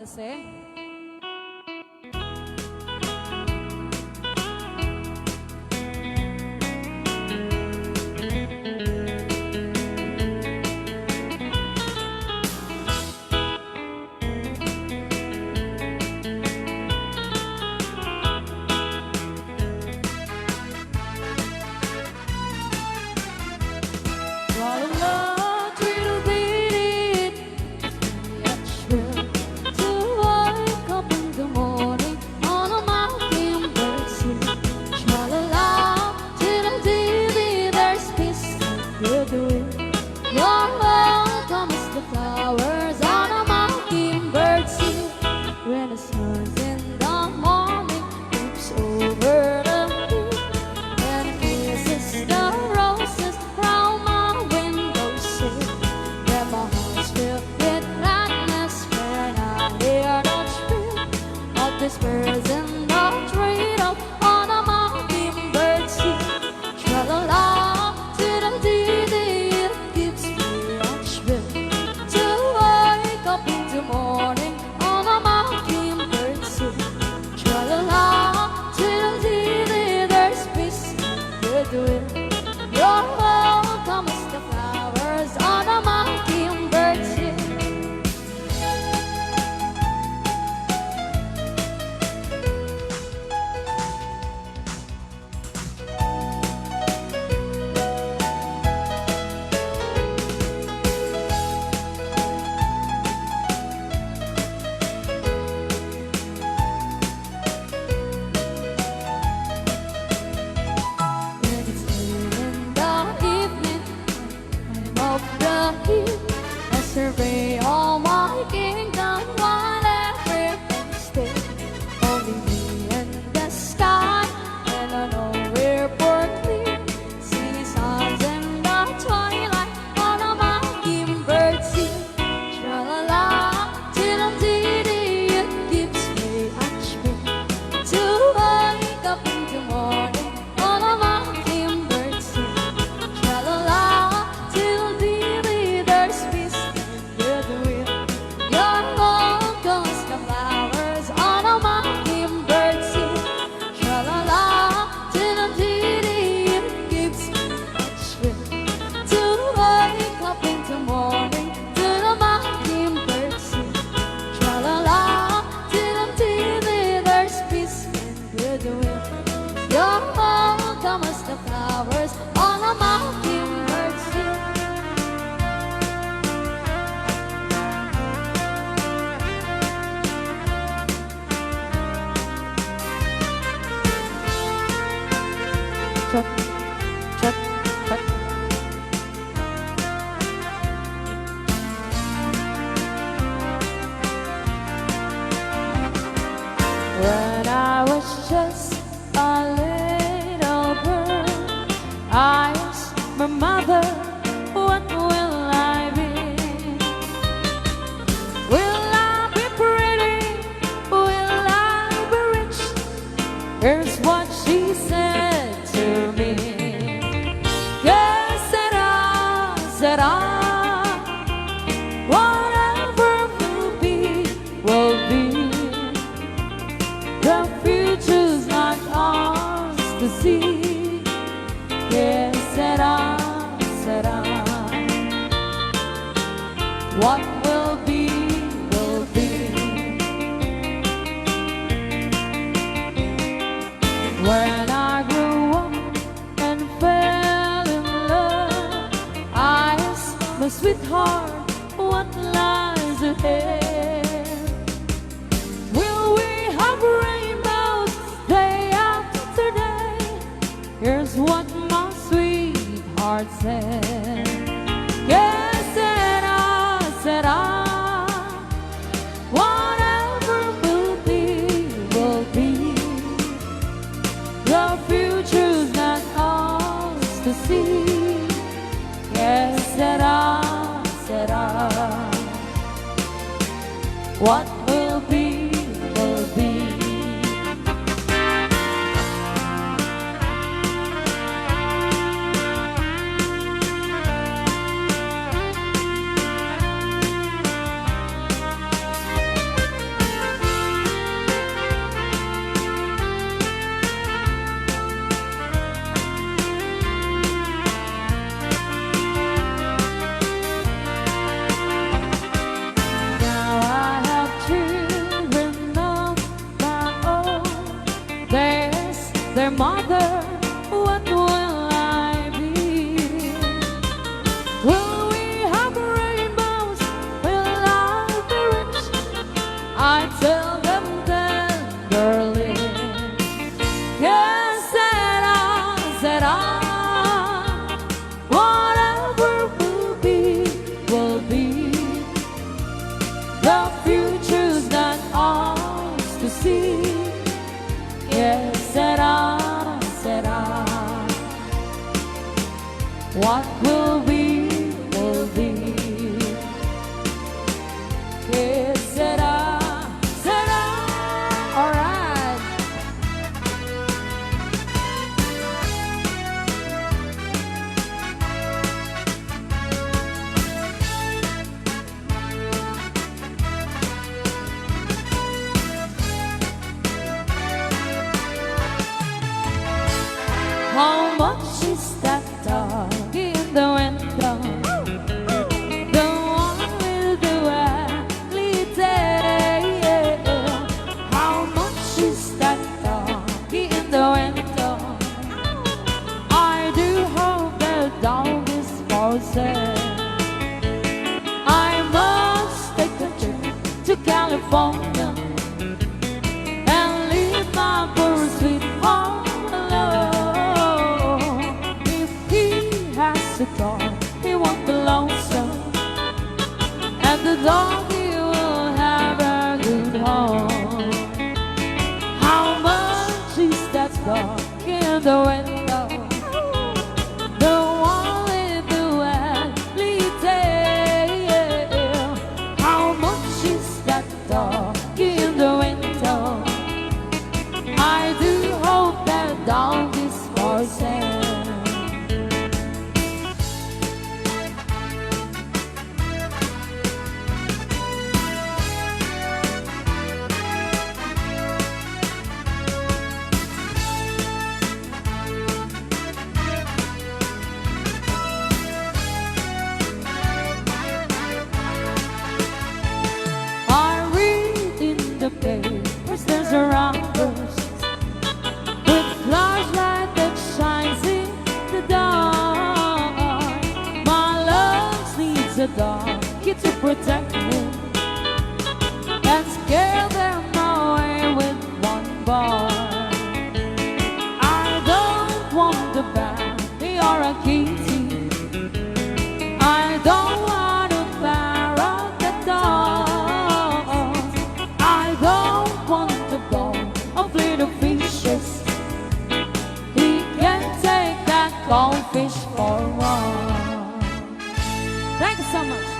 Balse. When I was just a little girl, I asked my mother, what will I be? Will I be pretty? Will I be rich? Here's what she said to me. Yes, said I, whatever will be, will be. The future's not ours to see. Yes, said I, what will be, will be. When I grew up and fell in love, I asked my sweetheart, what lies ahead? Will we have rainbows day after day? Here's what my sweetheart said. Yes, said I, whatever will be, will be. The mother, what will I be? Will we have rainbows? Will life be rich? I tell them tenderly, yes, said I, whatever will be, will be. The future's not ours to see. Yes, said I, what will be, will be. Yes, said I, alright. How much is that dog in the window? The one with the ugly tail. How much is that dog in the window? I do hope the dog is for sale. I must take a trip to California and leave my poor sweet home. The dog, he won't be lonesome, and the dog, he will have a good home. How much is that dog in the window? The one with the ugly tail. How much is that dog in the window? I do hope that dog is for sale. Papers, there's a robbers with flashlight that shines in the dark. My love needs a dog to protect me and scare them away with one bar. I don't want a Bambi or a kitty. I don't want a parrot at all. Goldfish for one. Thank you so much.